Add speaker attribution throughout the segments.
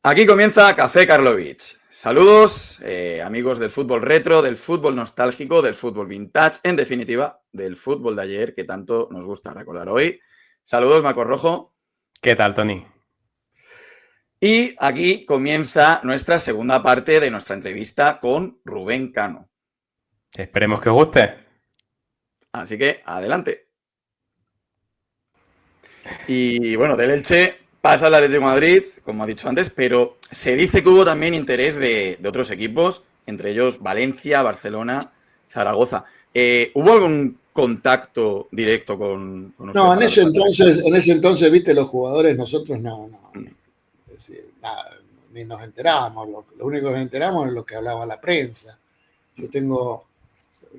Speaker 1: Aquí comienza Café Karlovich. Saludos, amigos del fútbol retro, del fútbol nostálgico, del fútbol vintage, en definitiva, del fútbol de ayer que tanto nos gusta recordar hoy. Saludos, Marco Rojo.
Speaker 2: ¿Qué tal, Tony?
Speaker 1: Y aquí comienza nuestra segunda parte de nuestra entrevista con Rubén Cano.
Speaker 2: Esperemos que os guste.
Speaker 1: Así que, adelante. Y bueno, del Elche pasa al Atlético de Madrid, como ha dicho antes, pero se dice que hubo también interés de otros equipos, entre ellos Valencia, Barcelona, Zaragoza. ¿Hubo algún contacto directo con usted
Speaker 3: No, en
Speaker 1: para
Speaker 3: ese
Speaker 1: tratar?
Speaker 3: entonces, viste, los jugadores, nosotros no,
Speaker 1: Mm.
Speaker 3: es decir, nada, ni nos enteramos. Lo único que nos enteramos es lo que hablaba la prensa. Yo tengo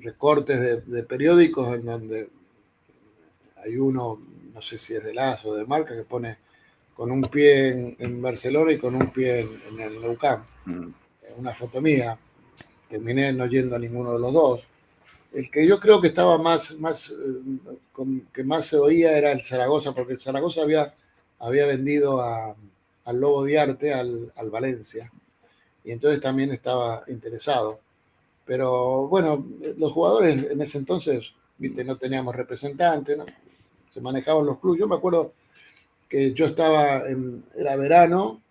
Speaker 3: recortes de periódicos en donde hay uno, no sé si es de Lazo o de Marca, que pone con un pie en Barcelona y con un pie en el Nou Camp.
Speaker 1: Mm.
Speaker 3: Una foto mía. Terminé no yendo a ninguno de los dos. El que yo creo que estaba que más se oía era el Zaragoza, porque el Zaragoza había vendido al Lobo Diarte, al Valencia, y entonces también estaba interesado. Pero bueno, los jugadores en ese entonces, viste, no teníamos representantes, ¿no? Se manejaban los clubes. Yo me acuerdo que yo era verano,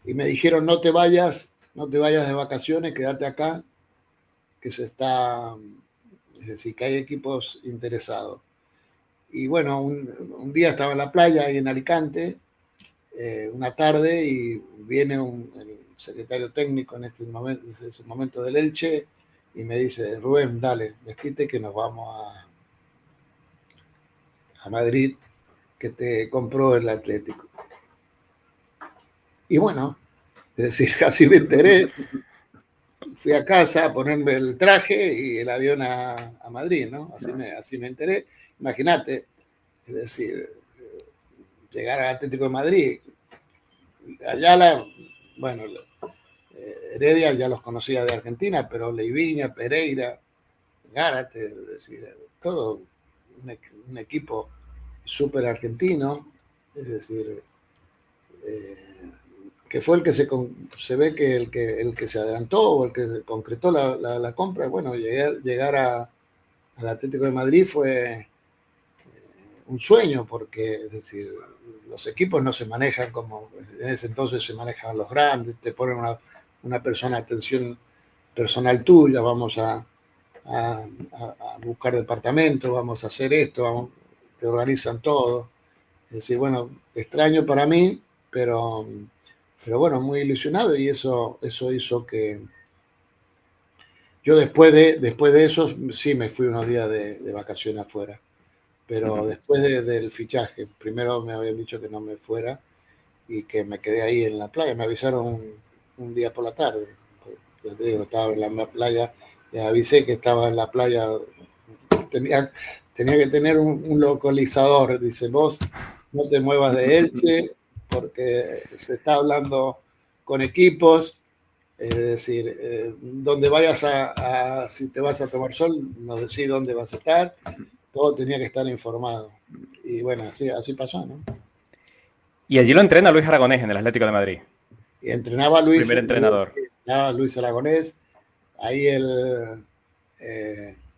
Speaker 3: y me dijeron no te vayas de vacaciones, quédate acá, que es decir, que hay equipos interesados. Y bueno, un día estaba en la playa, ahí en Alicante, una tarde, y viene el secretario técnico en ese momento del Elche, y me dice, Rubén, dale, vestite que nos vamos a Madrid, que te compró el Atlético. Y bueno, es decir, casi me enteré. Fui a casa a ponerme el traje y el avión a Madrid, ¿no? Así me enteré. Imagínate, es decir, llegar al Atlético de Madrid. Ayala, bueno, Heredia ya los conocía de Argentina, pero Leiviña, Pereira, Gárate, es decir, todo un equipo súper argentino, es decir, que fue el que se ve que el que se adelantó o el que concretó la compra. Bueno, llegar al Atlético de Madrid fue un sueño, porque es decir, los equipos no se manejan como en ese entonces se manejan los grandes, te ponen una persona de atención personal tuya, vamos a buscar departamento, vamos a hacer esto, te organizan todo. Es decir, bueno, extraño para mí, pero bueno, muy ilusionado, y eso hizo que yo después de eso sí me fui unos días de vacaciones afuera, pero después del fichaje, primero me habían dicho que no me fuera y que me quedé ahí en la playa, me avisaron un día por la tarde, yo te digo, estaba en la playa, les avisé que estaba en la playa, tenía que tener un localizador, dice, vos no te muevas de Elche porque se está hablando con equipos, es decir, donde vayas si te vas a tomar sol, no decís dónde vas a estar, todo tenía que estar informado. Y bueno, así pasó, ¿no?
Speaker 2: Y allí lo entrena Luis Aragonés en el Atlético de Madrid.
Speaker 3: Y entrenaba
Speaker 2: Su primer entrenador.
Speaker 3: Luis Aragonés, ahí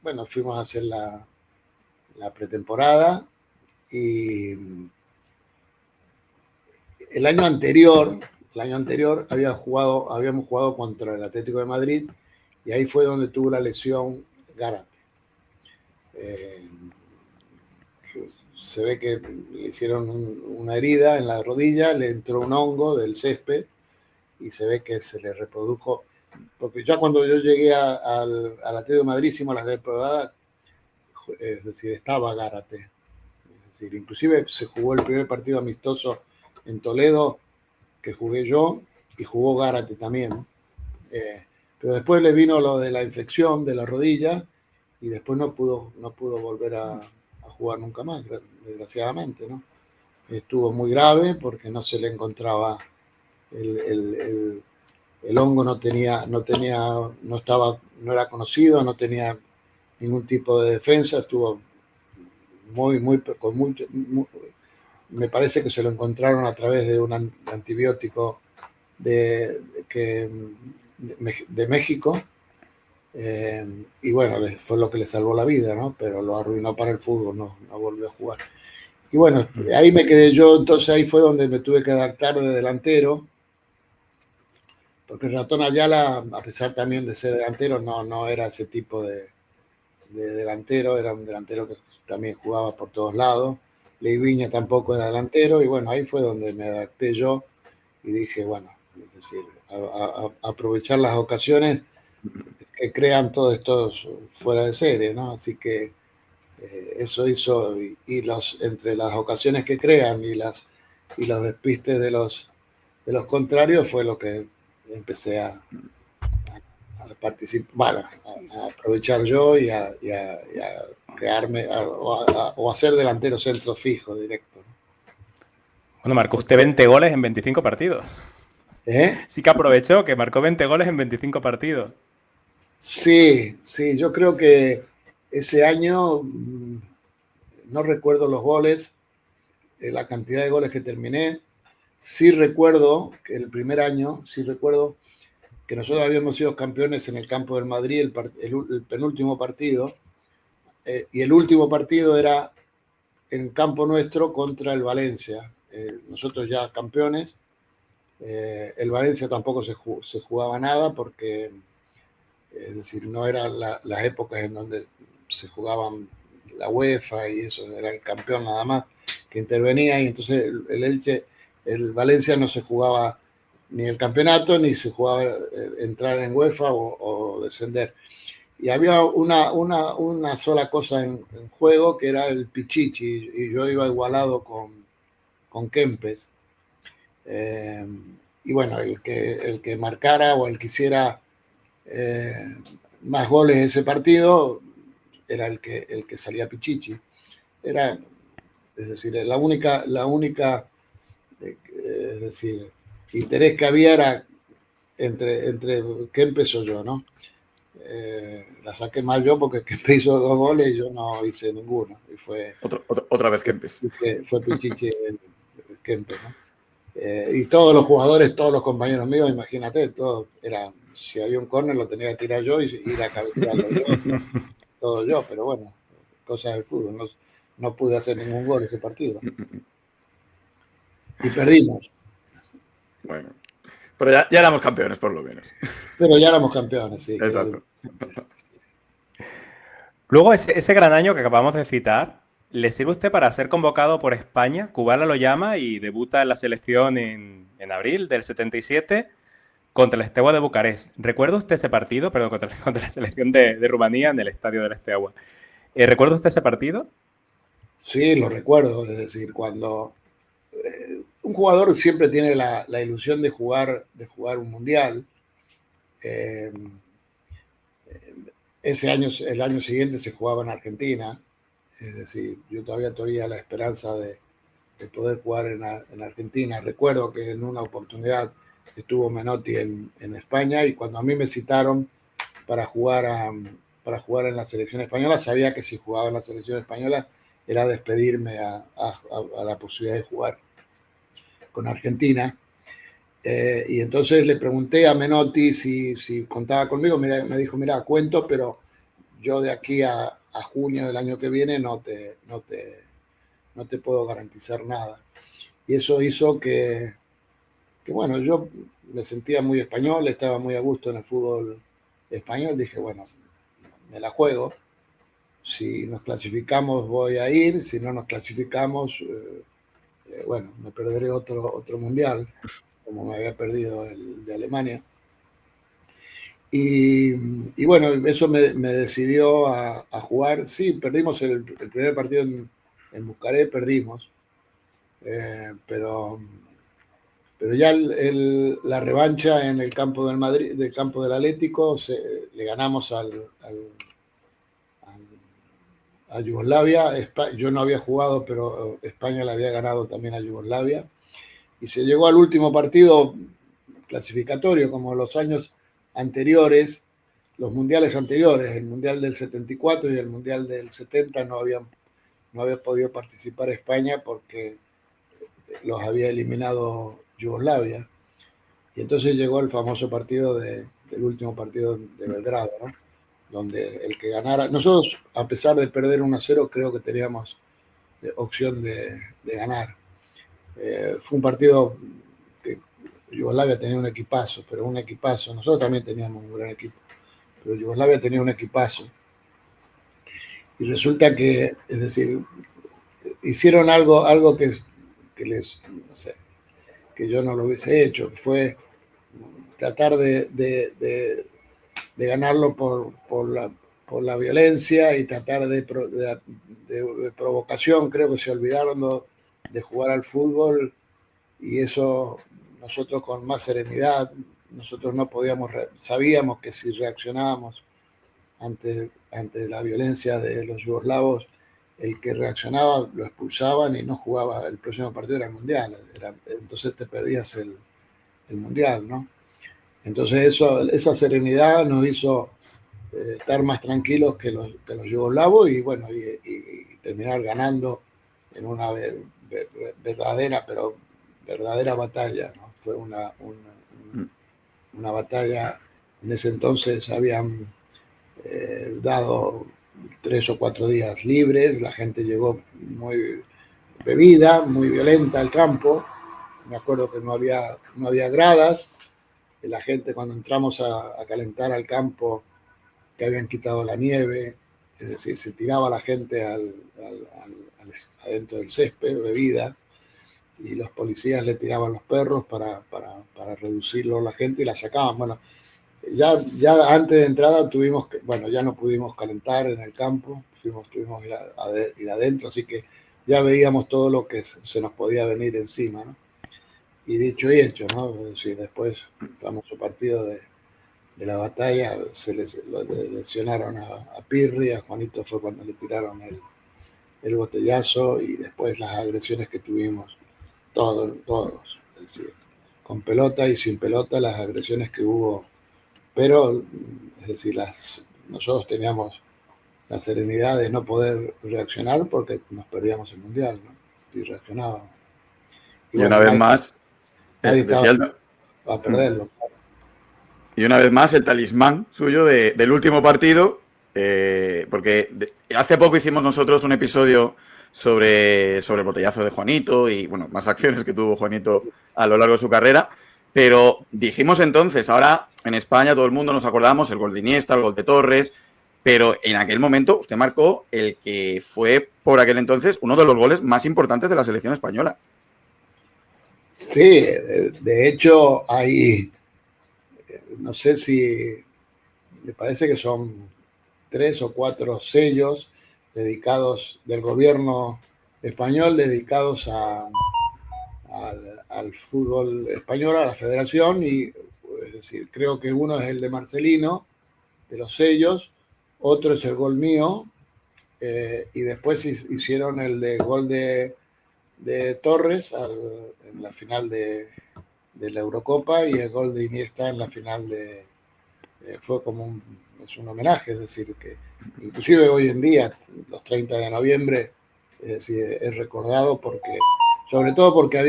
Speaker 3: bueno, fuimos a hacer la pretemporada, y el año anterior habíamos jugado contra el Atlético de Madrid, y ahí fue donde tuvo la lesión Gárate. Se ve que le hicieron una herida en la rodilla, le entró un hongo del césped y se ve que se le reprodujo, porque ya cuando yo llegué al Atlético de Madrid hicimos la temporada, es decir, estaba Gárate. Es decir, inclusive se jugó el primer partido amistoso en Toledo, que jugué yo, y jugó Gárate también. Pero después le vino lo de la infección de la rodilla, y después no pudo volver a jugar nunca más, desgraciadamente, ¿no? Estuvo muy grave porque no se le encontraba el hongo, no era conocido, no tenía ningún tipo de defensa, estuvo me parece que se lo encontraron a través de un antibiótico de México. Y bueno, fue lo que le salvó la vida, ¿no? Pero lo arruinó para el fútbol, no volvió a jugar. Y bueno, ahí me quedé yo, entonces ahí fue donde me tuve que adaptar de delantero, porque el Ratón Ayala, a pesar también de ser delantero, no era ese tipo de delantero, era un delantero que también jugaba por todos lados. Ley Viña tampoco era delantero, y bueno, ahí fue donde me adapté yo y dije, bueno, es decir, aprovechar las ocasiones que crean todos estos fuera de serie, ¿no? Así que eso hizo, y entre las ocasiones que crean y los despistes de los contrarios fue lo que empecé a participar, a aprovechar yo y a quedarme o a ser delantero centro fijo directo.
Speaker 2: Bueno, marcó usted 20 goles en 25 partidos. Sí que aprovechó, que marcó 20 goles en 25 partidos.
Speaker 3: Sí, yo creo que ese año, no recuerdo los goles, la cantidad de goles que terminé. Sí recuerdo que el primer año, que nosotros habíamos sido campeones en el campo del Madrid, el penúltimo partido, y el último partido era en campo nuestro contra el Valencia. Nosotros ya campeones, el Valencia tampoco se jugaba nada porque, es decir, no eran las épocas en donde se jugaban la UEFA y eso, era el campeón nada más que intervenía, y entonces el Valencia no se jugaba ni el campeonato, ni se jugaba entrar en UEFA o descender. Y había una sola cosa en juego, que era el Pichichi, y yo iba igualado con Kempes. Y bueno, el que marcara o el que hiciera más goles en ese partido era el que salía Pichichi. Era, es decir, la única es decir, interés que había era entre Kempes o yo, ¿no? La saqué mal yo porque Kempes hizo 2 goles y yo no hice ninguno. Y fue
Speaker 1: otra vez Kempes.
Speaker 3: Fue Pichichi Kempes, ¿no? Y todos los jugadores, todos los compañeros míos, imagínate, todo era, si había un córner lo tenía que tirar yo y ir a cabecearlo yo, todo yo, pero bueno, cosas del fútbol, no pude hacer ningún gol ese partido. Y perdimos.
Speaker 1: Bueno, pero ya éramos campeones, por lo menos.
Speaker 3: Pero ya éramos campeones, sí.
Speaker 1: Exacto.
Speaker 2: Luego, ese gran año que acabamos de citar, ¿le sirve usted para ser convocado por España? Cubala lo llama y debuta en la selección en abril del 77 contra el Steaua de Bucarest. ¿Recuerda usted ese partido? Perdón, contra la selección de Rumanía en el estadio del Steaua. ¿Recuerda usted ese partido?
Speaker 3: Sí, lo recuerdo. Es decir, cuando un jugador siempre tiene la ilusión de jugar un mundial. Ese año, el año siguiente se jugaba en Argentina. Es decir, yo todavía tenía la esperanza de poder jugar en Argentina. Recuerdo que en una oportunidad estuvo Menotti en España, y cuando a mí me citaron para jugar en la selección española, sabía que si jugaba en la selección española era despedirme a la posibilidad de jugar con Argentina. Y entonces le pregunté a Menotti si contaba conmigo. Me dijo, mira, cuento, pero yo de aquí a junio del año que viene no te puedo garantizar nada. Y eso hizo que bueno, yo me sentía muy español, estaba muy a gusto en el fútbol español. Dije, bueno, me la juego. Si nos clasificamos voy a ir, si no nos clasificamos, bueno, me perderé otro mundial, como me había perdido el de Alemania. Y bueno, eso me decidió a jugar. Sí, perdimos el primer partido en Bucarest, perdimos, pero ya la revancha en el campo del Madrid, del campo del Atlético, le ganamos a Yugoslavia. Yo no había jugado, pero España le había ganado también a Yugoslavia. Y se llegó al último partido clasificatorio, como los años anteriores, los mundiales anteriores, el mundial del 74 y el mundial del 70 no había podido participar España porque los había eliminado Yugoslavia, y entonces llegó el famoso partido del último partido de Belgrado, ¿no? Donde el que ganara, nosotros a pesar de perder 1-0 creo que teníamos opción de ganar. Fue un partido que Yugoslavia tenía un equipazo, pero un equipazo, nosotros también teníamos un gran equipo, pero Yugoslavia tenía un equipazo. Y resulta que, es decir, hicieron algo que les, no sé, que yo no lo hubiese hecho, que fue tratar de ganarlo por la violencia y tratar de provocación. Creo que se olvidaron de jugar al fútbol, y eso nosotros con más serenidad, nosotros no podíamos, sabíamos que si reaccionábamos ante la violencia de los yugoslavos, el que reaccionaba lo expulsaban y no jugaba, el próximo partido era el Mundial, entonces te perdías el Mundial, ¿no? Entonces esa serenidad nos hizo estar más tranquilos que los yugoslavos, y bueno, y terminar ganando en una verdadera batalla, ¿no? Fue una batalla. En ese entonces habían dado 3 o 4 días libres, la gente llegó muy bebida, muy violenta al campo. Me acuerdo que no había gradas, la gente cuando entramos a calentar al campo, que habían quitado la nieve, es decir, se tiraba la gente adentro del césped, bebida, y los policías le tiraban los perros para reducirlo a la gente y la sacaban. Bueno, ya antes de entrada ya no pudimos calentar en el campo, tuvimos ir adentro, así que ya veíamos todo lo que se nos podía venir encima, ¿no? Y dicho y hecho, ¿no? Es decir, después, el famoso partido de la batalla, lo lesionaron a Pirri, a Juanito fue cuando le tiraron el botellazo, y después las agresiones que tuvimos, todos, es decir, con pelota y sin pelota, las agresiones que hubo, pero, es decir, nosotros teníamos la serenidad de no poder reaccionar porque nos perdíamos el Mundial, ¿no? Y reaccionábamos. Y
Speaker 1: Y una
Speaker 3: bueno,
Speaker 1: vez más,
Speaker 3: nadie estaba
Speaker 1: decía
Speaker 3: a perderlo.
Speaker 1: y una vez más el talismán suyo del último partido, porque hace poco hicimos nosotros un episodio sobre el botellazo de Juanito y, bueno, más acciones que tuvo Juanito a lo largo de su carrera, pero dijimos entonces, ahora en España todo el mundo nos acordamos el gol de Iniesta, el gol de Torres, pero en aquel momento usted marcó el que fue por aquel entonces uno de los goles más importantes de la selección española.
Speaker 3: Sí, de hecho hay, no sé si me parece que son 3 o 4 sellos dedicados del gobierno español, dedicados al fútbol español, a la federación, y es decir, creo que uno es el de Marcelino, de los sellos, otro es el gol mío, y después hicieron el de gol de Torres en la final de la Eurocopa, y el gol de Iniesta en la final fue como es un homenaje, es decir, que inclusive hoy en día, los 30 de noviembre, es decir, es recordado sobre todo porque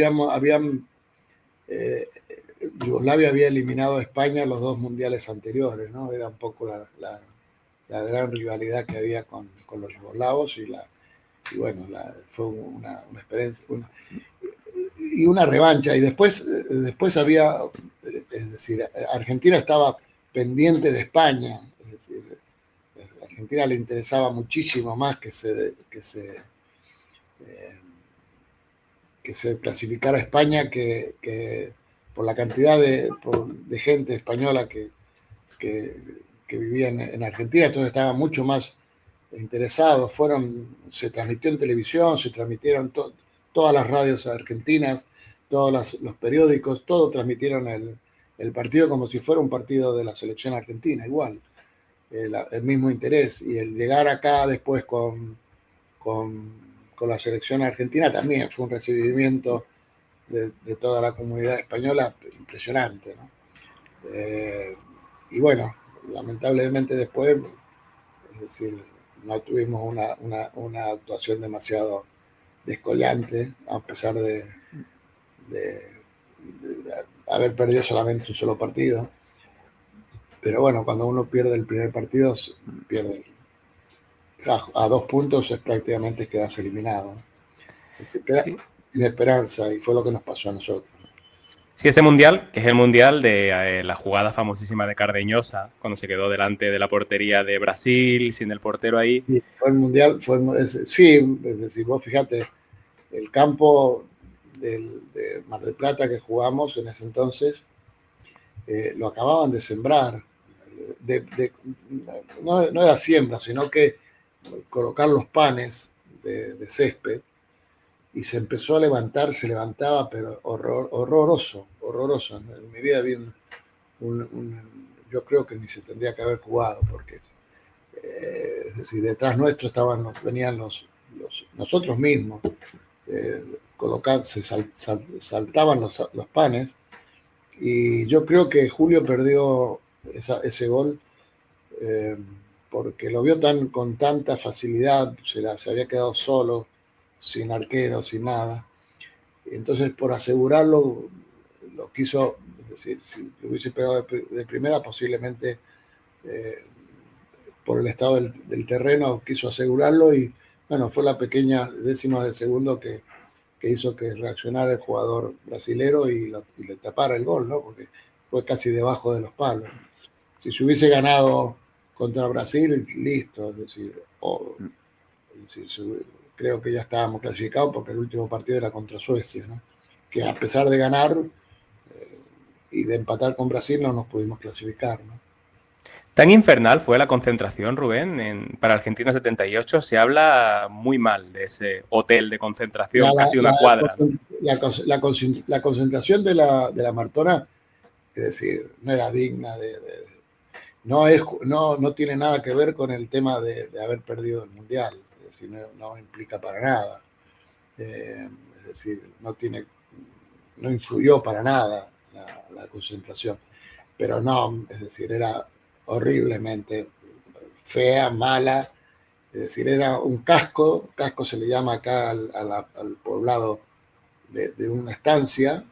Speaker 3: Yugoslavia había eliminado a España en los 2 mundiales anteriores, ¿no? Era un poco la gran rivalidad que había con los yugoslavos, y bueno, fue una experiencia, y una revancha. Y después había, es decir, Argentina estaba pendiente de España, es decir, a Argentina le interesaba muchísimo más que se clasificara a España, que por la cantidad de gente española que vivía en Argentina, entonces estaban mucho más interesados. Se transmitió en televisión, se transmitieron todas las radios argentinas, todos los periódicos, todo transmitieron el partido como si fuera un partido de la selección argentina, igual, el mismo interés. Y el llegar acá después con la selección argentina también fue un recibimiento de toda la comunidad española impresionante, ¿no? Y bueno, lamentablemente después, es decir, no tuvimos una actuación demasiado descollante, a pesar de haber perdido solamente un solo partido. Pero bueno, cuando uno pierde el primer partido, pierde a 2 puntos, es prácticamente quedarse eliminado, ¿no? Se queda
Speaker 2: Sí.
Speaker 3: sin esperanza, y fue lo que nos pasó a nosotros.
Speaker 2: Sí, ese mundial, que es el mundial de la jugada famosísima de Cardeñosa, cuando se quedó delante de la portería de Brasil, sin el portero ahí.
Speaker 3: Sí, fue el mundial, sí, es decir, vos fíjate, el campo de Mar del Plata que jugamos en ese entonces, lo acababan de sembrar. No era siembra, sino que colocar los panes de césped, y se empezó a levantar, se levantaba, pero horroroso. En mi vida vi yo creo que ni se tendría que haber jugado, porque es decir, detrás nuestro venían nosotros mismos, saltaban los panes, y yo creo que Julio perdió ese gol, eh, porque lo vio con tanta facilidad, se había quedado solo, sin arquero, sin nada. Entonces, por asegurarlo, lo quiso, es decir, si lo hubiese pegado de primera, posiblemente, por el estado del terreno, quiso asegurarlo, y bueno, fue la pequeña décima de segundo que hizo que reaccionara el jugador brasilero y le tapara el gol, ¿no? Porque fue casi debajo de los palos. Si se hubiese ganado contra Brasil, listo, es decir, creo que ya estábamos clasificados, porque el último partido era contra Suecia, ¿no? Que a pesar de ganar y de empatar con Brasil, no nos pudimos clasificar, ¿no?
Speaker 2: Tan infernal fue la concentración, Rubén, para Argentina 78. Se habla muy mal de ese hotel de concentración, casi una cuadra, ¿no?
Speaker 3: La concentración de la Martona, es decir, no era digna no tiene nada que ver con el tema de haber perdido el Mundial, es decir, no implica para nada. Es decir, no influyó para nada la concentración, pero no, es decir, era horriblemente fea, mala, es decir, era un casco se le llama acá al poblado de una estancia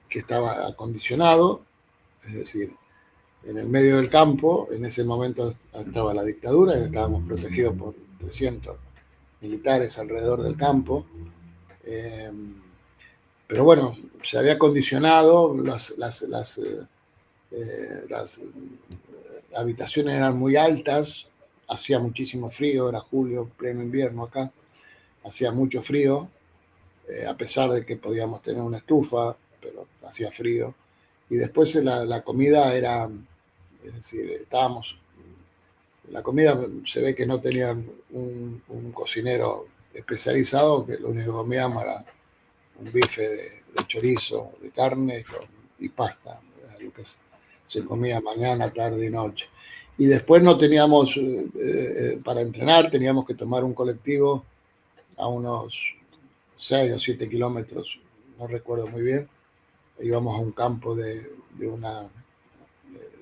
Speaker 3: que estaba acondicionado, es decir, en el medio del campo. En ese momento estaba la dictadura, y estábamos protegidos por 300 militares alrededor del campo. Pero bueno, se había acondicionado, las habitaciones eran muy altas, hacía muchísimo frío, era julio, pleno invierno acá, hacía mucho frío, a pesar de que podíamos tener una estufa, pero hacía frío. Y después la comida era, es decir, la comida se ve que no tenían un cocinero especializado, que lo único que comíamos era un bife de chorizo, de carne y pasta, lo que se comía mañana, tarde y noche. Y después no teníamos, para entrenar, teníamos que tomar un colectivo a unos 6 o 7 kilómetros, no recuerdo muy bien. Íbamos a un campo de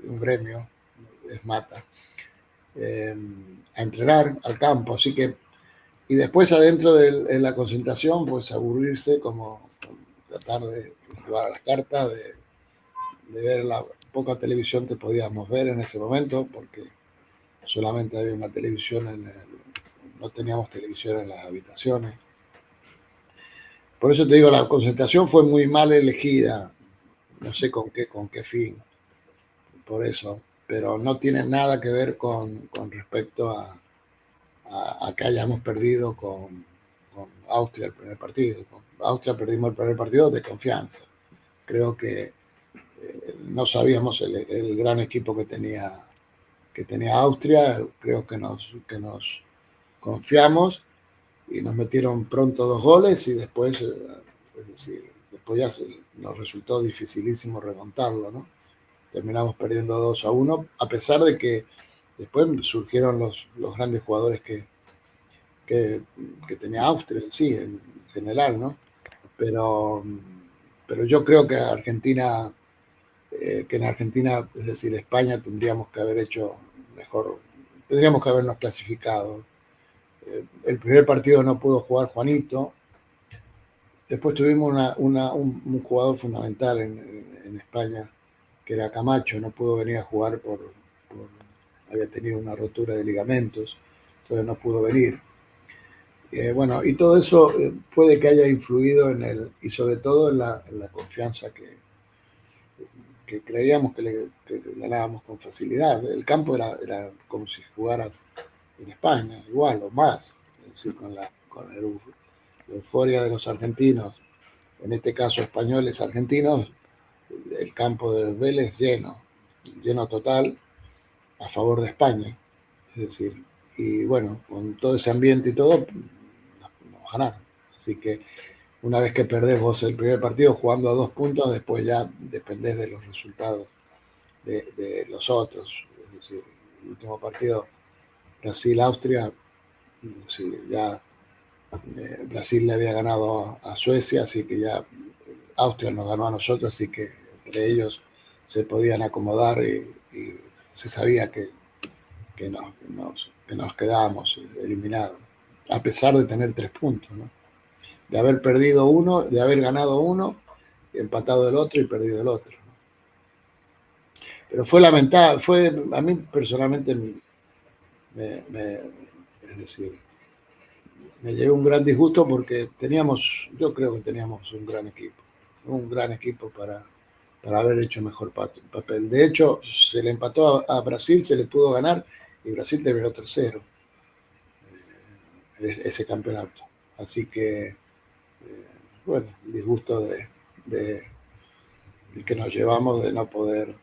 Speaker 3: un gremio, ESMATA, a entrenar al campo. Así que, y después adentro de la concentración, pues aburrirse, como tratar de jugar a las cartas, de ver la poca televisión que podíamos ver en ese momento, porque solamente había una televisión, no teníamos televisión en las habitaciones. Por eso te digo, la concentración fue muy mal elegida, no sé con qué fin, por eso, pero no tiene nada que ver con respecto a que hayamos perdido con Austria el primer partido. Con Austria perdimos el primer partido de confianza. Creo que no sabíamos el gran equipo que tenía Austria. Creo que nos confiamos y nos metieron pronto 2 goles, y después, es decir, después ya nos resultó dificilísimo remontarlo, ¿no? Terminamos perdiendo 2-1, a pesar de que después surgieron los grandes jugadores que tenía Austria, sí, en general, ¿no? Pero yo creo que Argentina, que en Argentina, es decir, España, tendríamos que haber hecho mejor, tendríamos que habernos clasificado. El primer partido no pudo jugar Juanito, después tuvimos un jugador fundamental en España, que era Camacho, no pudo venir a jugar había tenido una rotura de ligamentos, entonces no pudo venir. Bueno, y todo eso puede que haya influido y sobre todo en la confianza que creíamos que ganábamos con facilidad. El campo era como si jugaras en España, igual o más, es decir, con la euforia de los argentinos, en este caso españoles argentinos, el campo de Vélez lleno total a favor de España, es decir, y bueno, con todo ese ambiente y todo, nos ganaron. Así que una vez que perdés vos el primer partido jugando a 2 puntos, después ya dependés de los resultados de los otros. Es decir, el último partido, Brasil-Austria, ya Brasil le había ganado a Suecia, así que ya Austria nos ganó a nosotros, así que entre ellos se podían acomodar y se sabía que nos quedábamos eliminados, a pesar de tener 3 puntos, ¿no? De haber perdido uno, de haber ganado uno, empatado el otro y perdido el otro, ¿no? Pero fue lamentable, a mí personalmente es decir, me llevé un gran disgusto porque yo creo que teníamos un gran equipo para haber hecho mejor papel. De hecho, se le empató a Brasil, se le pudo ganar y Brasil terminó tercero ese campeonato. Así que, bueno, el disgusto de que nos llevamos de no poder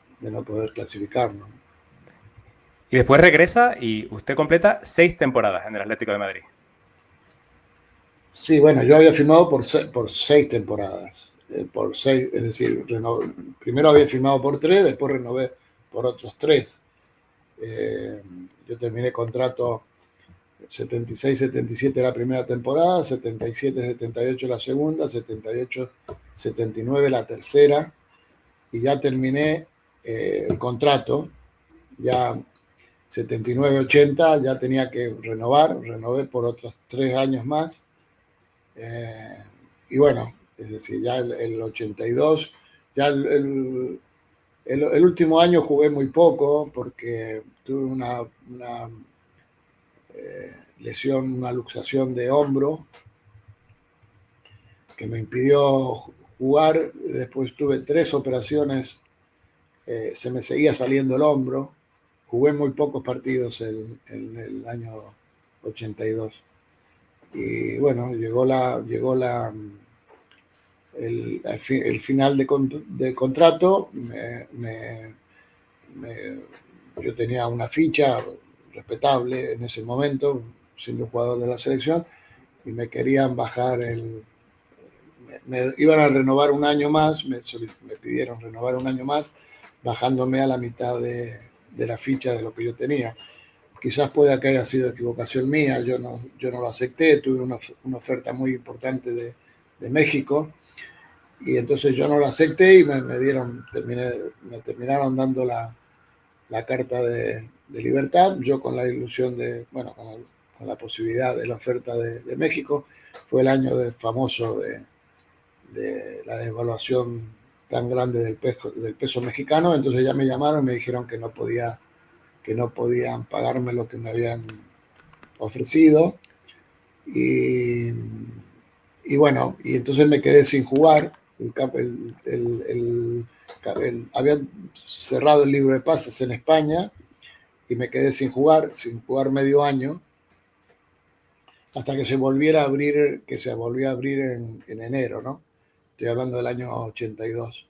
Speaker 3: clasificarnos.
Speaker 2: Y después regresa y usted completa 6 temporadas en el Atlético de Madrid.
Speaker 3: Sí, bueno, yo había firmado por 6 temporadas. Por 6, es decir, primero había firmado por 3, después renové por otros 3. Yo terminé contrato 76-77 la primera temporada, 77-78 la segunda, 78-79 la tercera, y ya terminé el contrato, ya 79-80 ya tenía que renové por otros 3 años más, y bueno, es decir, ya el 82, ya el último año jugué muy poco porque tuve una lesión, una luxación de hombro que me impidió jugar. Después tuve 3 operaciones, se me seguía saliendo el hombro. Jugué muy pocos partidos en el año 82. Y bueno, llegó el final de contrato. Yo tenía una ficha respetable en ese momento, siendo jugador de la selección, y me querían bajar me iban a renovar un año más, me pidieron renovar un año más, bajándome a la mitad de la ficha de lo que yo tenía. Quizás pueda que haya sido equivocación mía, yo no lo acepté, tuve una oferta muy importante de México, y entonces yo no lo acepté y me terminaron dando la carta de libertad, yo con la ilusión con la posibilidad de la oferta de México. Fue el año famoso de la devaluación tan grande del peso mexicano, entonces ya me llamaron y me dijeron que no podían pagarme lo que me habían ofrecido, y bueno, y entonces me quedé sin jugar. Habían cerrado el libro de pases en España y me quedé sin jugar medio año, hasta que se volvió a abrir en enero, ¿no? Estoy hablando del año 82.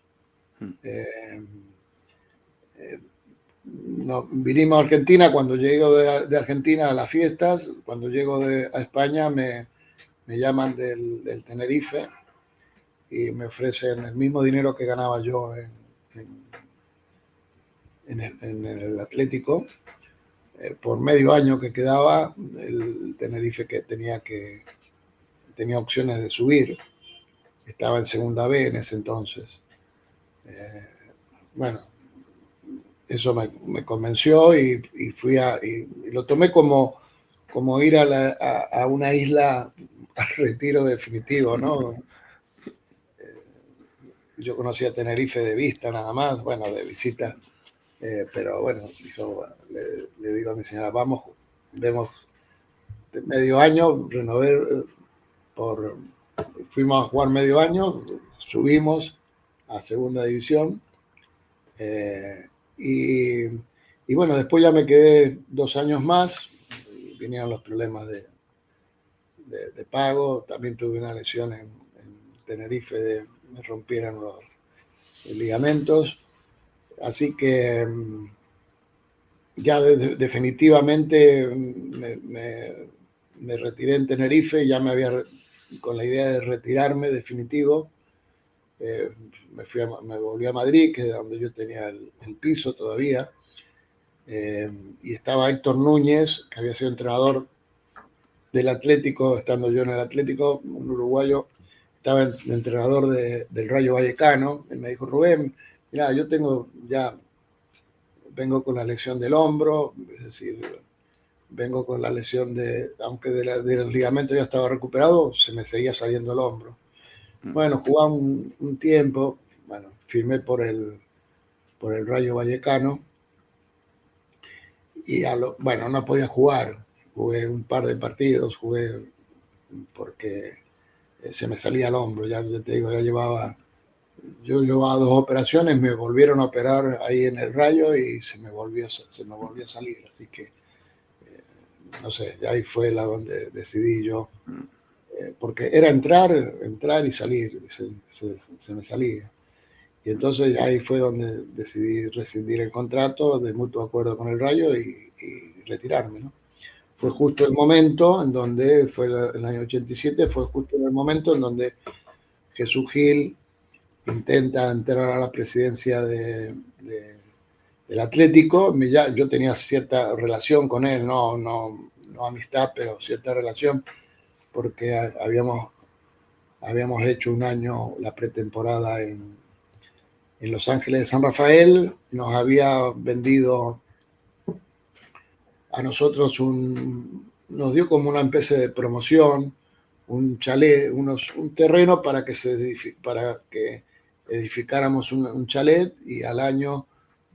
Speaker 3: Vinimos a Argentina. Cuando llego de Argentina a las fiestas, cuando llego a España me llaman del Tenerife y me ofrecen el mismo dinero que ganaba yo en el Atlético, por medio año que quedaba. El Tenerife que tenía opciones de subir, estaba en segunda B en ese entonces. Bueno, eso me convenció y fui y lo tomé como ir a una isla al retiro definitivo, ¿no? yo conocía Tenerife de vista nada más, bueno, de visita, pero bueno, bueno, le digo a mi señora, vamos, vemos medio año, renové, fuimos a jugar medio año, subimos a segunda división, y bueno, después ya me quedé 2 años más, vinieron los problemas de pago, también tuve una lesión en Tenerife, me rompieron los ligamentos, así que ya definitivamente me retiré en Tenerife, ya me había con la idea de retirarme definitivo. Me volví a Madrid, que es donde yo tenía el piso todavía, y estaba Héctor Núñez, que había sido entrenador del Atlético, estando yo en el Atlético, un uruguayo, estaba de entrenador del Rayo Vallecano, y me dijo, Rubén, mira, yo vengo con la lesión del hombro, es decir, vengo con la lesión aunque del ligamento ya estaba recuperado, se me seguía saliendo el hombro. Bueno, jugaba un tiempo, bueno, firmé por el Rayo Vallecano, y bueno, no podía jugar, jugué un par de partidos, porque se me salía el hombro, ya te digo, yo llevaba 2 operaciones, me volvieron a operar ahí en el Rayo y se me volvió a salir, así que no sé, ahí fue donde decidí yo, porque era entrar y salir, se me salía. Y entonces ahí fue donde decidí rescindir el contrato de mutuo acuerdo con el Rayo y retirarme, ¿no? Fue justo el momento en donde, fue el año 87, fue justo en el momento en donde Jesús Gil intenta entrar a la presidencia del Atlético. Yo tenía cierta relación con él, no amistad, pero cierta relación, porque habíamos hecho un año la pretemporada en Los Ángeles de San Rafael. Nos había vendido a nosotros nos dio como una especie de promoción, un chalet, un terreno para que edificáramos un chalet, y al año,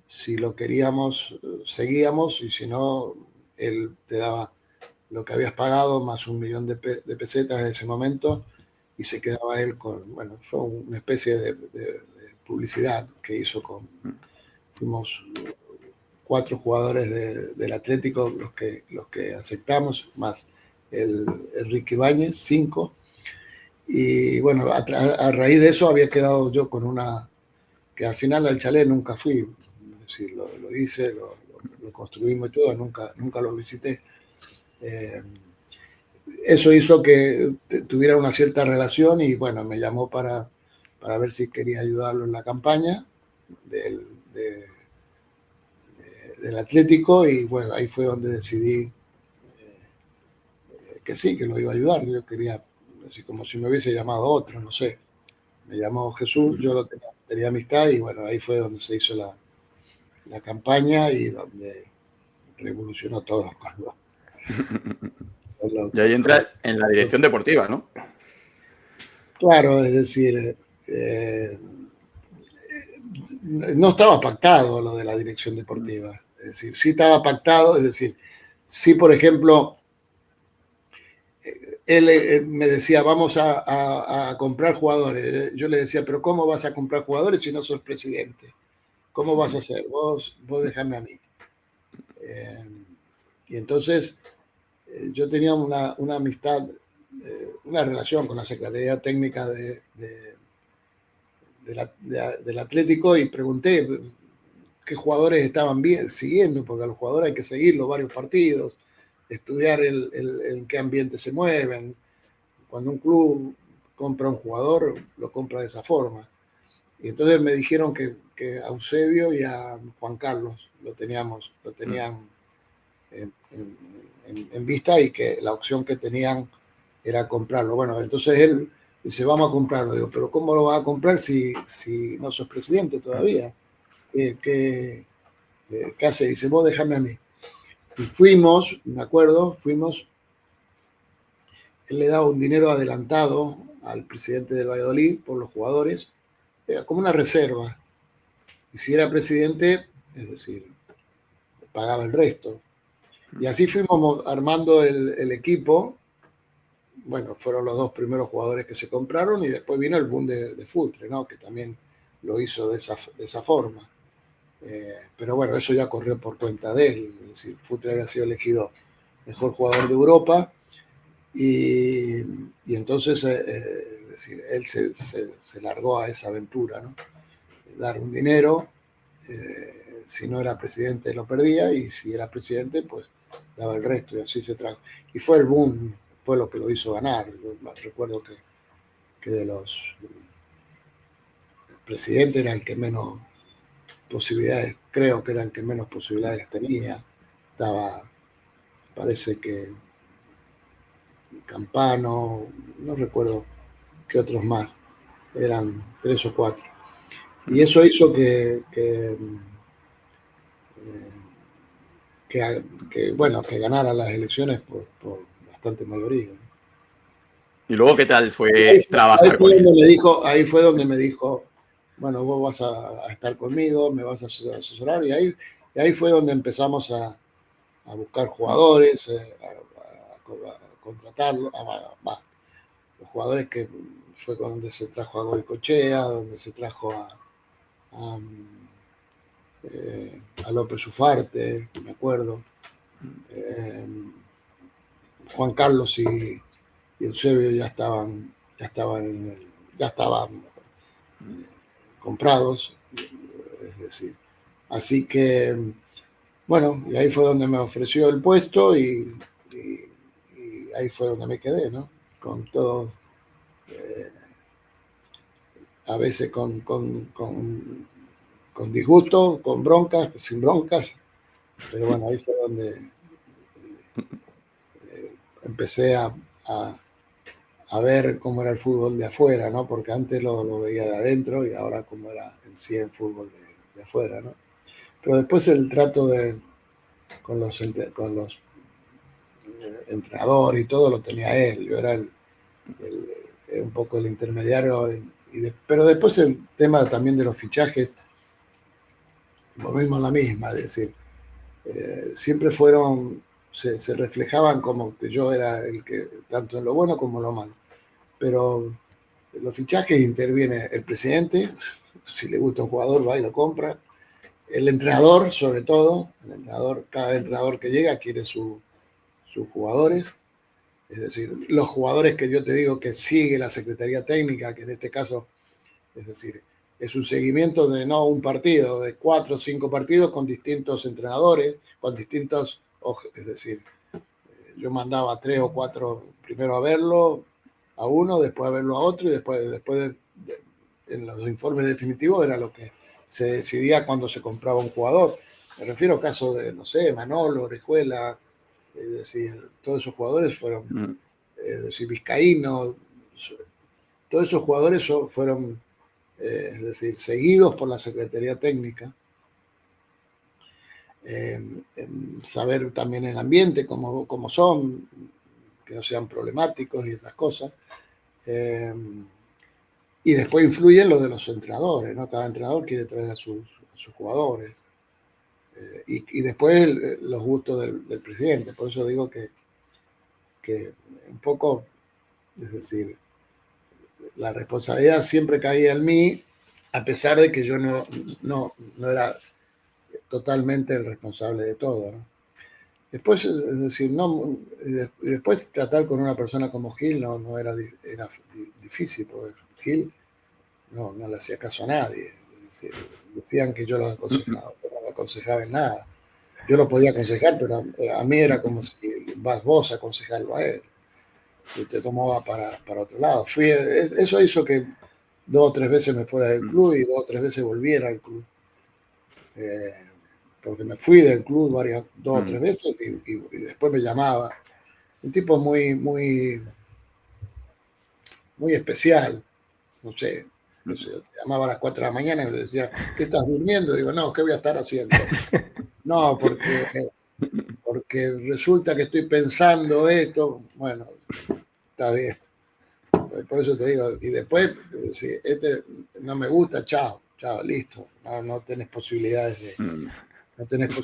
Speaker 3: si lo queríamos, seguíamos, y si no, él te daba lo que habías pagado más 1 millón de pesetas en ese momento, y se quedaba él bueno, fue una especie de publicidad que hizo fuimos 4 jugadores del Atlético los que aceptamos, más el Ricky Ibáñez, 5. Y bueno, a raíz de eso había quedado yo con que al final al chalet nunca fui, es decir, lo hice, lo construimos y todo, nunca lo visité. Eso hizo que tuviera una cierta relación, y bueno, me llamó para ver si quería ayudarlo en la campaña del Atlético, y bueno, ahí fue donde decidí que sí, que lo iba a ayudar. Yo quería, así como si me hubiese llamado otro, no sé. Me llamó Jesús, yo lo tenía amistad, y bueno, ahí fue donde se hizo la campaña y donde revolucionó todo.
Speaker 1: Y ahí entra en la dirección deportiva, ¿no?
Speaker 3: Claro, es decir, no estaba pactado lo de la dirección deportiva. Es decir, sí estaba pactado, es decir, sí, por ejemplo, él me decía, vamos a comprar jugadores. Yo le decía, pero ¿cómo vas a comprar jugadores si no sos presidente? ¿Cómo vas a hacer? Vos déjame a mí. Y entonces yo tenía una amistad, una relación con la Secretaría Técnica del Atlético, y pregunté qué jugadores estaban siguiendo, porque a los jugadores hay que seguirlos varios partidos, estudiar en qué ambiente se mueven. Cuando un club compra un jugador, lo compra de esa forma. Y entonces me dijeron que a Eusebio y a Juan Carlos lo tenían en vista, y que la opción que tenían era comprarlo. Bueno, entonces él dice, vamos a comprarlo. Digo, pero ¿cómo lo vas a comprar si no sos presidente todavía? ¿Qué hace? Dice, vos déjame a mí. Y fuimos, me acuerdo, él le daba un dinero adelantado al presidente del Valladolid por los jugadores, como una reserva. Y si era presidente, es decir, pagaba el resto. Y así fuimos armando el equipo. Bueno, fueron los 2 primeros jugadores que se compraron y después vino el boom de Futre, ¿no? Que también lo hizo de esa forma. Pero bueno, eso ya corrió por cuenta de él. Es decir, Futre había sido elegido mejor jugador de Europa y entonces es decir, él se largó a esa aventura, ¿no? Dar un dinero, si no era presidente lo perdía y si era presidente pues daba el resto y así se trajo. Y fue el boom, fue lo que lo hizo ganar. Yo recuerdo que de los presidentes era el que menos posibilidades, creo que era el que menos posibilidades tenía. Estaba, parece que Campano, no recuerdo qué otros más, eran 3 o 4. Y eso hizo bueno, que ganara las elecciones por bastante mayoría.
Speaker 1: Y luego, ¿qué tal fue trabajar con él?
Speaker 3: Ahí fue donde me dijo, bueno, vos vas a estar conmigo, me vas a asesorar, y ahí fue donde empezamos a buscar jugadores, a contratarlos, los jugadores que fue donde se trajo a Goicoechea, donde se trajo a, a López Ufarte, me acuerdo, Juan Carlos y Eusebio ya estaban comprados, es decir, así que bueno, y ahí fue donde me ofreció el puesto y ahí fue donde me quedé, ¿no? Con todos, a veces con disgusto, con broncas, sin broncas, pero bueno, ahí fue donde empecé a ver cómo era el fútbol de afuera, ¿no? Porque antes lo veía de adentro y ahora cómo era en sí el fútbol de afuera, ¿no? Pero después el trato con los entrenadores y todo lo tenía él, yo era un poco el intermediario, pero después el tema también de los fichajes, lo mismo la misma, es decir, siempre se reflejaban como que yo era el que, tanto en lo bueno como en lo malo. Pero los fichajes interviene el presidente, si le gusta un jugador va y lo compra, el entrenador sobre todo, cada entrenador que llega quiere sus jugadores, es decir, los jugadores que yo te digo que sigue la Secretaría Técnica, que en este caso, es decir, es un seguimiento de no un partido, de 4 o 5 partidos con distintos entrenadores, con distintos, es decir, yo mandaba 3 o 4 primero a verlo, a uno, después a verlo a otro y después en los informes definitivos era lo que se decidía cuando se compraba un jugador. Me refiero a casos de, no sé, Manolo, Orejuela, es decir, todos esos jugadores fueron, es decir, Vizcaíno, todos esos jugadores fueron, es decir, seguidos por la Secretaría Técnica. Saber también el ambiente, cómo son, que no sean problemáticos y esas cosas. Y después influyen lo de los entrenadores, ¿no? Cada entrenador quiere traer a sus jugadores. Y después los gustos del presidente. Por eso digo que un poco, es decir, la responsabilidad siempre caía en mí, a pesar de que yo no era totalmente el responsable de todo, ¿no? Después, es decir, después tratar con una persona como Gil no era difícil, porque Gil no le hacía caso a nadie. Es decir, decían que yo lo aconsejaba, pero no lo aconsejaba en nada. Yo lo podía aconsejar, pero a mí era como si vas vos a aconsejarlo a él. Y te tomaba para otro lado. Eso hizo que 2 o 3 veces me fuera del club y 2 o 3 veces volviera al club. Porque me fui del club 2 o 3 veces y después me llamaba. Un tipo muy, muy, muy especial. No sé, te llamaba a las 4 de la mañana y me decía, ¿qué estás durmiendo? Digo, no, ¿qué voy a estar haciendo? No, porque resulta que estoy pensando esto. Bueno, está bien. por eso te digo, y después, si no me gusta, chao, listo. No tenés posibilidades no tenés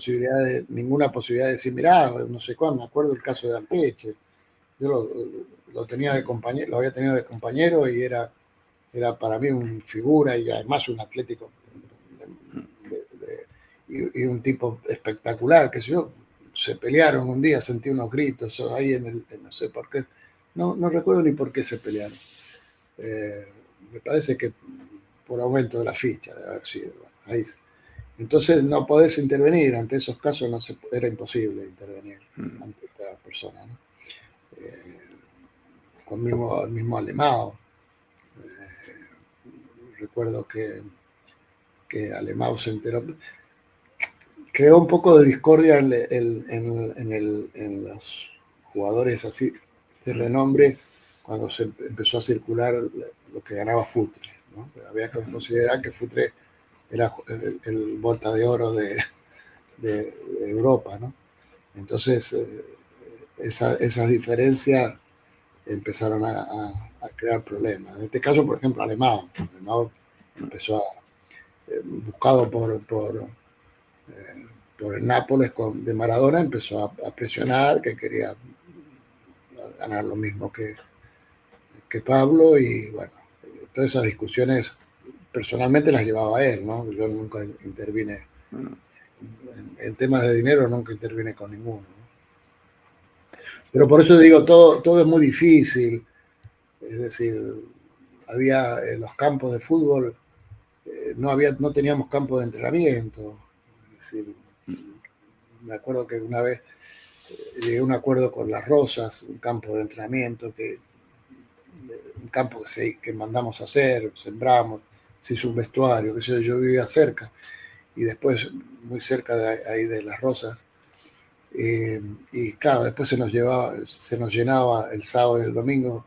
Speaker 3: ninguna posibilidad de decir, mirá, no sé cuándo, me acuerdo el caso de Arteche. Yo lo tenía de compañero, lo había tenido de compañero y era para mí un figura y además un atlético y un tipo espectacular, que yo, se pelearon un día, sentí unos gritos ahí no sé por qué, no recuerdo ni por qué se pelearon. Me parece que por aumento de la ficha, de haber sido. Bueno, ahí. Entonces no podés intervenir, ante esos casos era imposible intervenir ante esta persona, ¿no? Con el mismo Alemão. Recuerdo que Alemão se enteró. Creó un poco de discordia en los jugadores así de renombre cuando se empezó a circular lo que ganaba Futre, ¿no? Pero había que considerar que Futre era el bota de oro de Europa, ¿no? Entonces, esas diferencias empezaron a crear problemas. En este caso, por ejemplo, Alemão empezó buscado por el Nápoles de Maradona, empezó a presionar, que quería ganar lo mismo que Pablo, y bueno, todas esas discusiones personalmente las llevaba él, ¿no? Yo nunca intervine en temas de dinero, nunca intervine con ninguno, ¿no? Pero por eso digo, todo es muy difícil. Es decir, había en los campos de fútbol, no teníamos campo de entrenamiento. Es decir, me acuerdo que una vez llegué a un acuerdo con Las Rosas, un campo de entrenamiento, un campo que mandamos a hacer, sembramos, se hizo un vestuario, que yo vivía cerca, y después muy cerca de ahí de Las Rosas. Y claro, después se nos llenaba el sábado y el domingo,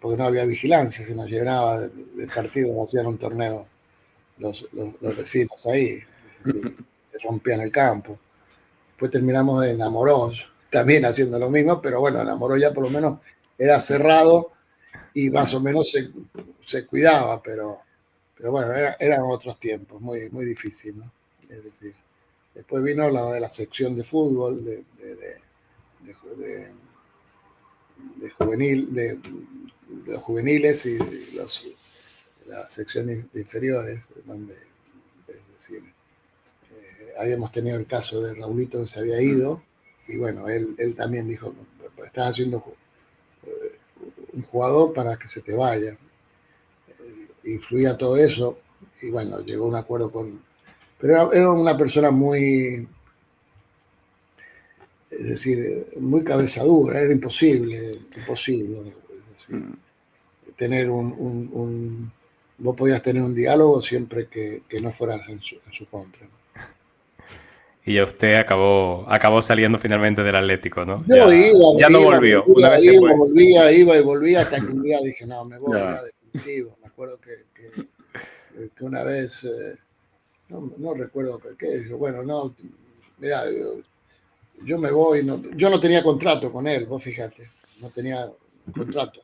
Speaker 3: porque no había vigilancia, se nos llenaba de partidos, hacían un torneo los vecinos ahí, es decir, rompían el campo. Después terminamos en Amorós, también haciendo lo mismo, pero bueno, en Amorós ya por lo menos era cerrado y más o menos se cuidaba, pero bueno, eran otros tiempos, muy, muy difícil, ¿no? Es decir, después vino la de la sección de fútbol, de juvenil, de los juveniles y las secciones inferiores, donde, es decir, habíamos tenido el caso de Raulito que se había ido, y bueno, él también dijo, estás haciendo un jugador para que se te vaya. Influía todo eso, y bueno, llegó a un acuerdo pero era una persona muy, es decir, muy cabeza dura, era imposible, es decir, tener vos podías tener un diálogo siempre que no fueras en su contra, ¿no?
Speaker 2: Y ya usted acabó saliendo finalmente del Atlético, ¿no?
Speaker 3: Yo
Speaker 2: ya no volvió, una vez se fue.
Speaker 3: Iba y volvía hasta que un día dije, no, me voy ya definitivo. Me acuerdo que una vez, no recuerdo qué, dije, bueno, no, mira, yo me voy, yo no tenía contrato con él, vos fíjate, no tenía contrato,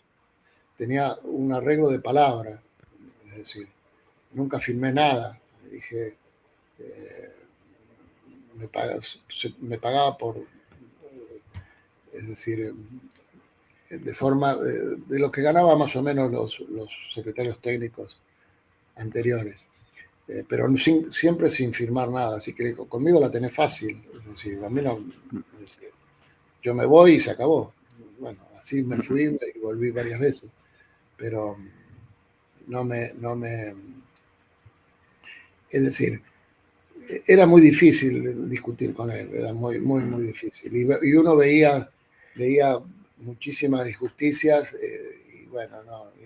Speaker 3: tenía un arreglo de palabra, es decir, nunca firmé nada, dije, me pagaba es decir, de forma, de lo que ganaba más o menos los secretarios técnicos anteriores, pero siempre sin firmar nada, así que conmigo la tenés fácil, es decir, a mí no, es decir, yo me voy y se acabó. Bueno, así me fui y volví varias veces, pero no me, es decir, era muy difícil discutir con él, era muy, muy, muy difícil. Y uno veía muchísimas injusticias y bueno,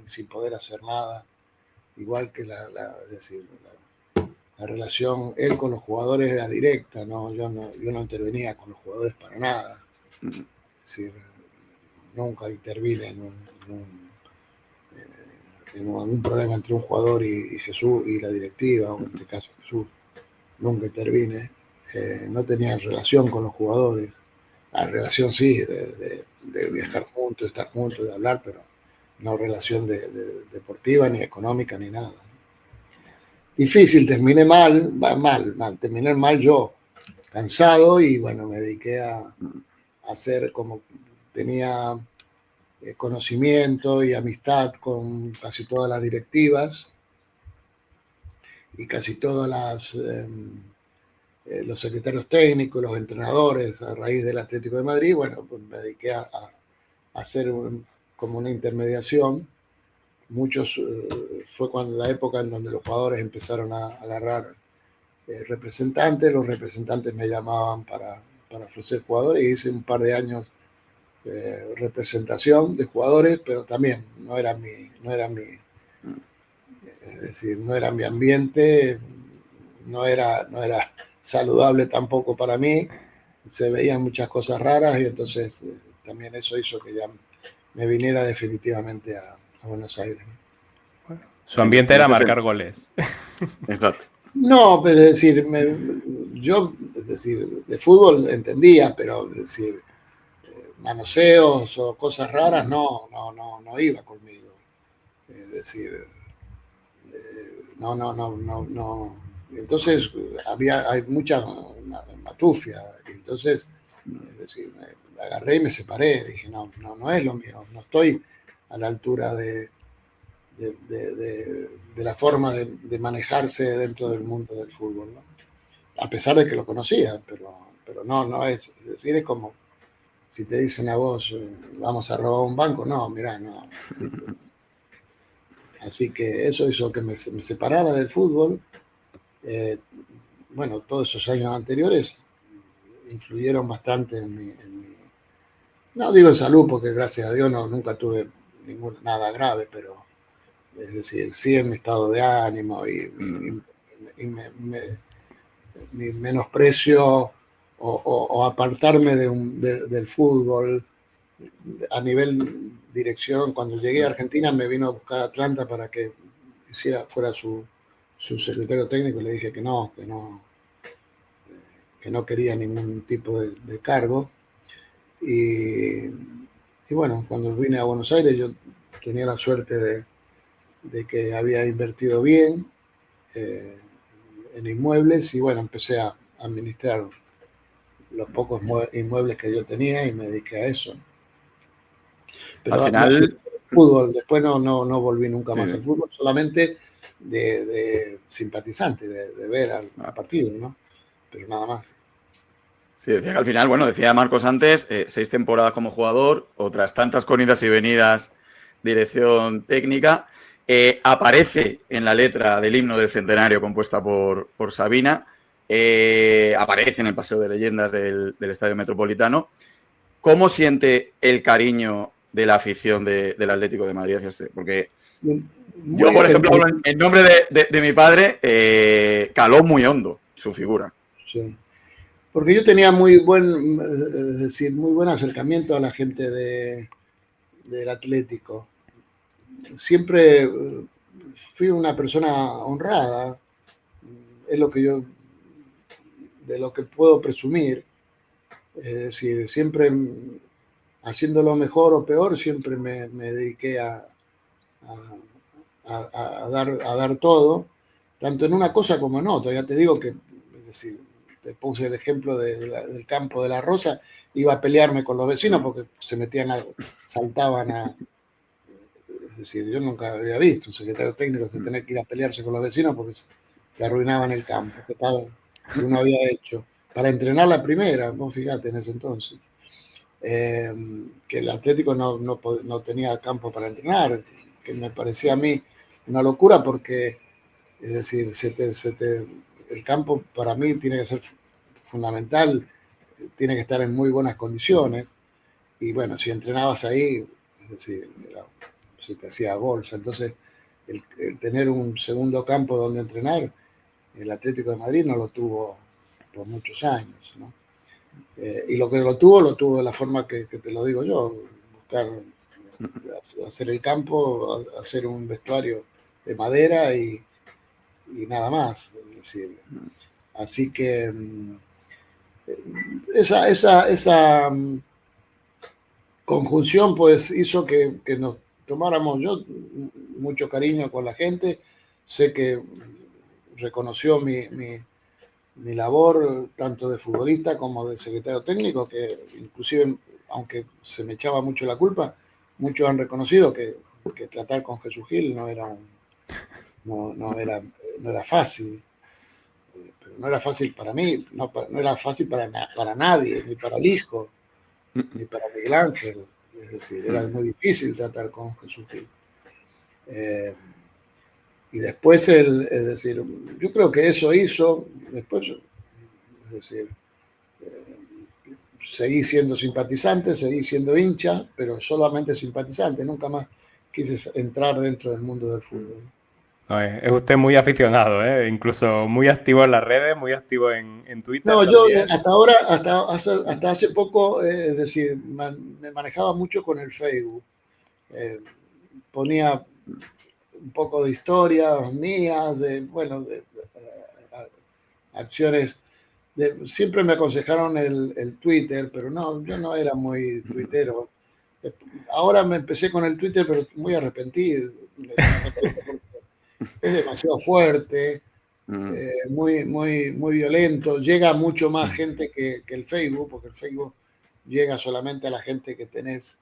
Speaker 3: sin poder hacer nada. Igual que es decir, la relación, él con los jugadores era directa, ¿no? Yo no intervenía con los jugadores para nada. Es decir, nunca intervine en algún problema entre un jugador y Jesús y la directiva, o en este caso Jesús. Nunca intervine, no tenía relación con los jugadores, la relación sí, de viajar juntos, de estar juntos, de hablar, pero no relación deportiva, ni económica, ni nada. Difícil, terminé mal, terminé mal yo, cansado, y bueno, me dediqué a hacer como tenía conocimiento y amistad con casi todas las directivas y casi todas los secretarios técnicos, los entrenadores a raíz del Atlético de Madrid. Bueno, pues me dediqué a hacer como una intermediación. Muchos fue cuando la época en donde los jugadores empezaron a agarrar representantes. Los representantes me llamaban para ofrecer jugadores, y hice un par de años representación de jugadores, pero también no era mi, es decir, no era mi ambiente, no era saludable tampoco para mí. Se veían muchas cosas raras, y entonces también eso hizo que ya me viniera definitivamente a Buenos Aires.
Speaker 2: Su ambiente era marcar goles.
Speaker 1: Exacto.
Speaker 3: No, pero es decir, yo, es decir, de fútbol entendía, pero es decir, manoseos o cosas raras no iba conmigo. Es decir, no. Entonces hay mucha matufia. Entonces, es decir, me agarré y me separé. Dije, no es lo mío. No estoy a la altura de la forma de manejarse dentro del mundo del fútbol, ¿no? A pesar de que lo conocía, pero no es decir, es como si te dicen a vos, vamos a robar un banco. No, mirá, no. Así que eso hizo que me separara del fútbol. Bueno, todos esos años anteriores influyeron bastante en mi no digo en salud, porque gracias a Dios nunca tuve nada grave, pero es decir, sí en mi estado de ánimo y mi menosprecio o apartarme del fútbol a nivel dirección. Cuando llegué a Argentina me vino a buscar a Atlanta para que fuera su secretario técnico. Le dije que no quería ningún tipo de cargo. Y bueno, cuando vine a Buenos Aires yo tenía la suerte de que había invertido bien en inmuebles, y bueno, empecé a administrar los pocos inmuebles que yo tenía y me dediqué a eso. Pero
Speaker 1: al final,
Speaker 3: fútbol, después no volví nunca más al fútbol, solamente de simpatizante, de ver al partido, ¿no? Pero nada más.
Speaker 1: Sí, decía que al final, bueno, decía Marcos antes, 6 temporadas como jugador, otras tantas con idas y venidas, dirección técnica. Aparece en la letra del himno del centenario compuesta por Sabina. Aparece en el Paseo de Leyendas del Estadio Metropolitano. ¿Cómo siente el cariño de la afición del Atlético de Madrid hacia usted? Porque yo, por ejemplo, en nombre de mi padre, caló muy hondo su figura.
Speaker 3: Sí. Porque yo tenía muy buen acercamiento a la gente del Atlético. Siempre fui una persona honrada, es de lo que puedo presumir. Es decir, siempre haciéndolo mejor o peor, siempre me dediqué a dar todo, tanto en una cosa como en otra. Ya te digo que, es decir, te puse el ejemplo del campo de la Rosa, iba a pelearme con los vecinos porque se saltaban es decir, yo nunca había visto un secretario técnico se tener que ir a pelearse con los vecinos porque se arruinaban el campo que uno había hecho para entrenar la primera. Vos fíjate, en ese entonces, que el Atlético no tenía campo para entrenar, que me parecía a mí una locura, porque, es decir, el campo para mí tiene que ser fundamental, tiene que estar en muy buenas condiciones, y bueno, si entrenabas ahí, es decir, se te hacía bolsa. Entonces, el tener un segundo campo donde entrenar, el Atlético de Madrid no lo tuvo por muchos años, ¿no? Y lo que lo tuvo de la forma que te lo digo yo, buscar hacer el campo, hacer un vestuario de madera y nada más. Es decir, así que esa conjunción pues hizo que tomáramos yo mucho cariño con la gente, sé que reconoció mi labor tanto de futbolista como de secretario técnico, que inclusive, aunque se me echaba mucho la culpa, muchos han reconocido que tratar con Jesús Gil no era fácil, pero no era fácil para mí, no era fácil para nadie, ni para el hijo, ni para Miguel Ángel. Es decir, era muy difícil tratar con Jesús Gil. Y después, es decir, yo creo que eso hizo, después, es decir, seguí siendo simpatizante, seguí siendo hincha, pero solamente simpatizante, nunca más quise entrar dentro del mundo del fútbol.
Speaker 2: No, es usted muy aficionado, ¿eh? Incluso muy activo en las redes, muy activo en Twitter
Speaker 3: No, yo
Speaker 2: también.
Speaker 3: hasta ahora, hasta hace poco, es decir, me manejaba mucho con el Facebook. Ponía un poco de historias mías, de acciones. Siempre me aconsejaron el Twitter, pero no, yo no era muy tuitero. Ahora me empecé con el Twitter, pero muy arrepentido. Me arrepiento porque es demasiado fuerte, muy violento. Llega mucho más gente que el Facebook, porque el Facebook llega solamente a la gente que tenés,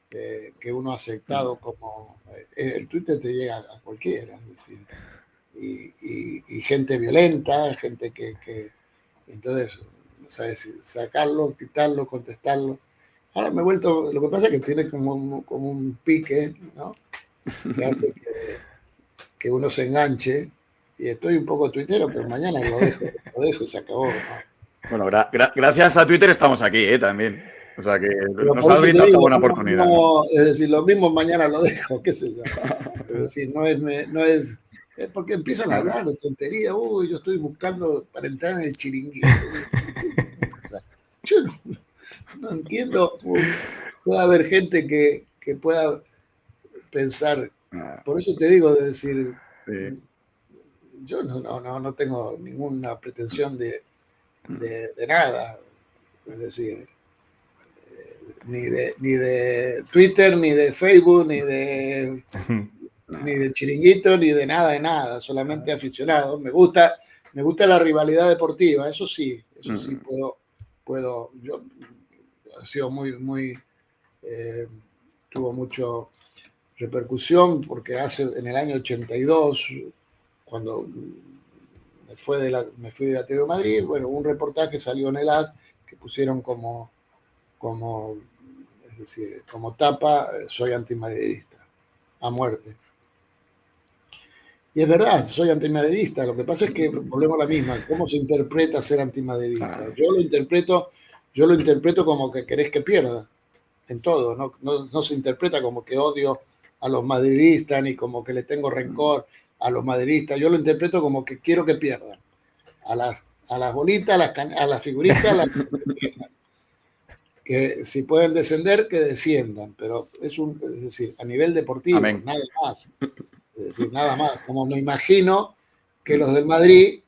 Speaker 3: que uno ha aceptado como... el Twitter te llega a cualquiera, es decir, y gente violenta, gente que entonces no sabes si sacarlo, quitarlo, contestarlo. Ahora me he vuelto, lo que pasa es que tiene como un pique, ¿no? Que hace que uno se enganche, y estoy un poco tuitero, pero mañana lo dejo y se acabó, ¿no?
Speaker 1: Bueno, gracias a Twitter estamos aquí, también. O sea que
Speaker 3: Pero
Speaker 1: nos
Speaker 3: por
Speaker 1: ha
Speaker 3: eso te
Speaker 1: brindado esta
Speaker 3: digo,
Speaker 1: buena oportunidad, ¿no?
Speaker 3: es decir, lo mismo mañana lo dejo, qué sé yo. Es decir, es porque empiezan a hablar de tontería. Uy, yo estoy buscando para entrar en el chiringuito. O sea, yo no entiendo cómo puede haber gente que pueda pensar. Por eso te digo, de decir,
Speaker 1: Sí.
Speaker 3: yo no tengo ninguna pretensión de nada. Es decir, ni de Twitter, ni de Facebook, ni de chiringuito, ni de nada, solamente aficionado. Me gusta la rivalidad deportiva, eso sí puedo, yo ha sido tuvo mucho repercusión porque en el año 82, cuando me fui de Atlético de Madrid, bueno, un reportaje salió en el AS que pusieron como es decir, como tapa, soy antimadridista, a muerte. Y es verdad, soy antimadridista. Lo que pasa es que volvemos a la misma. ¿Cómo se interpreta ser antimadridista? Yo lo interpreto como que querés que pierda en todo. No se interpreta como que odio a los madridistas ni como que le tengo rencor a los madridistas. Yo lo interpreto como que quiero que pierdan. A las bolitas, a las figuritas, que si pueden descender, que desciendan. Pero es decir, a nivel deportivo,
Speaker 1: Amén.
Speaker 3: nada más. Es decir, nada más. Como me imagino que los del Madrid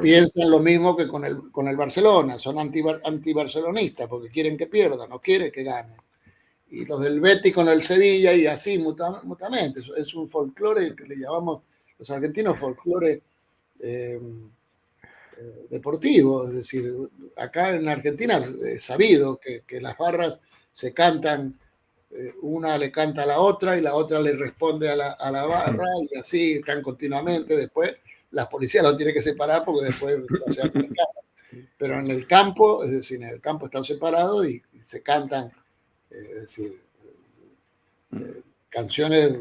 Speaker 3: piensan lo mismo que con el Barcelona, son antibarcelonistas porque quieren que pierda, no quieren que gane. Y los del Betis con el Sevilla y así mutuamente. Es un folclore que le llamamos los argentinos folclore deportivo. Es decir, acá en Argentina es sabido que las barras se cantan, una le canta a la otra y la otra le responde a la barra y así están continuamente. Después las policías lo tienen que separar porque después se hacen escándalos. Pero en el campo, es decir, en el campo están separados y se cantan, es decir, canciones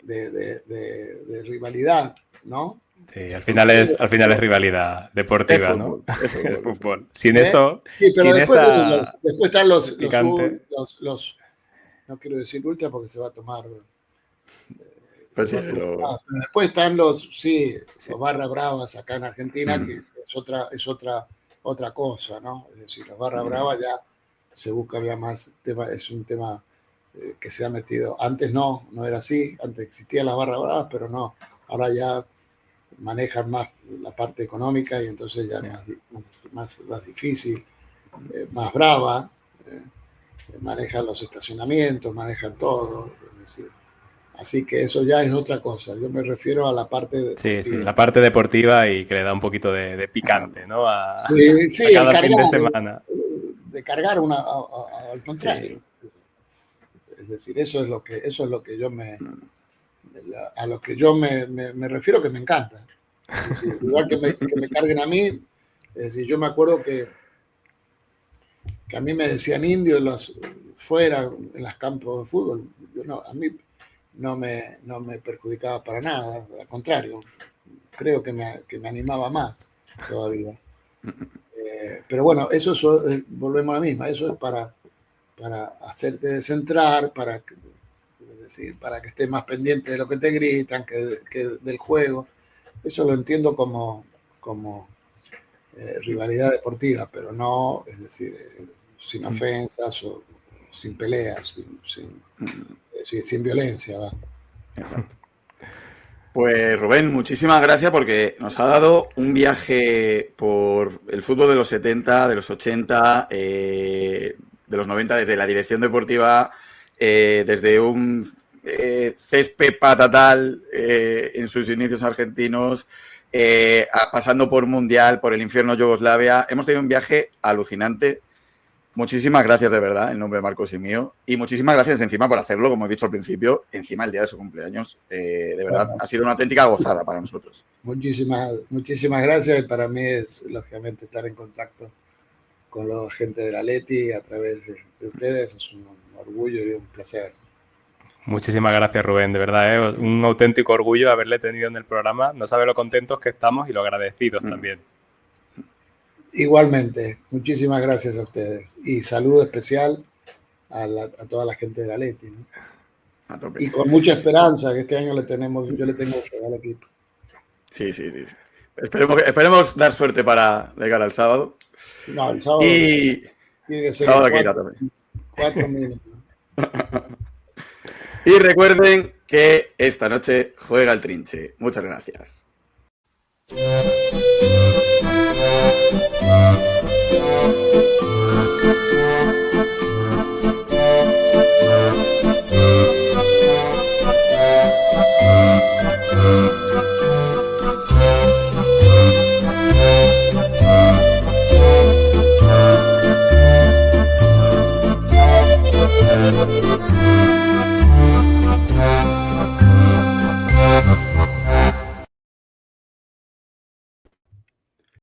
Speaker 3: de rivalidad, ¿no?
Speaker 2: Sí, al final es rivalidad deportiva, ¿no?
Speaker 1: Es
Speaker 2: fútbol. Sin eso,
Speaker 3: sí, pero
Speaker 2: sin
Speaker 3: después están
Speaker 2: picante.
Speaker 3: los, no quiero decir ultra porque se va a tomar.
Speaker 1: Pues sí,
Speaker 3: después están los barra bravas acá en Argentina, que es otra cosa, ¿no? Es decir, los barra bravas ya se busca ya más es un tema que se ha metido. Antes no era así, antes existían las barra bravas, pero no. Ahora ya manejan más la parte económica y entonces ya es más difícil, más brava, manejan los estacionamientos, manejan todo, es decir. Así que eso ya es otra cosa. Yo me refiero a la parte
Speaker 2: Sí, la parte deportiva y que le da un poquito de picante, ¿no? A cada fin de semana.
Speaker 3: De cargar al contrario. Sí. Es decir, eso es lo que yo a lo que yo me refiero, que me encanta. Es decir, igual que me carguen a mí. Es decir, yo me acuerdo que a mí me decían indio fuera en los campos de fútbol. A mí no me perjudicaba para nada, al contrario, creo que me animaba más todavía. Pero bueno, volvemos a la misma, eso es para hacerte descentrar, para que estés más pendiente de lo que te gritan, que del juego. Eso lo entiendo como rivalidad deportiva, pero no, es decir, sin ofensas o sin peleas, sin violencia. ¿Va?
Speaker 1: Exacto. Pues Rubén, muchísimas gracias porque nos ha dado un viaje por el fútbol de los 70, de los 80, de los 90, desde la dirección deportiva, desde un césped patatal en sus inicios argentinos, pasando por Mundial, por el infierno Yugoslavia. Hemos tenido un viaje alucinante. Muchísimas gracias de verdad, en nombre de Marcos y mío. Y muchísimas gracias encima por hacerlo, como he dicho al principio, encima el día de su cumpleaños. De verdad, ha sido una auténtica gozada para nosotros.
Speaker 3: Muchísimas gracias. Y para mí es, lógicamente, estar en contacto con la gente del Atleti a través de ustedes. Es un orgullo y un placer.
Speaker 2: Muchísimas gracias, Rubén. De verdad, un auténtico orgullo haberle tenido en el programa. No sabe lo contentos que estamos y lo agradecidos también.
Speaker 3: Igualmente, muchísimas gracias a ustedes. Y saludo especial a toda la gente de la Atleti, ¿no?
Speaker 1: A tope.
Speaker 3: Y con mucha esperanza, que este año yo le tengo al equipo.
Speaker 1: Sí. Esperemos dar suerte de cara al sábado.
Speaker 3: No, el sábado.
Speaker 1: Y
Speaker 3: tiene que ser
Speaker 1: sábado aquí también.
Speaker 3: 4 minutos.
Speaker 1: Y recuerden que esta noche juega el Trinche. Muchas gracias.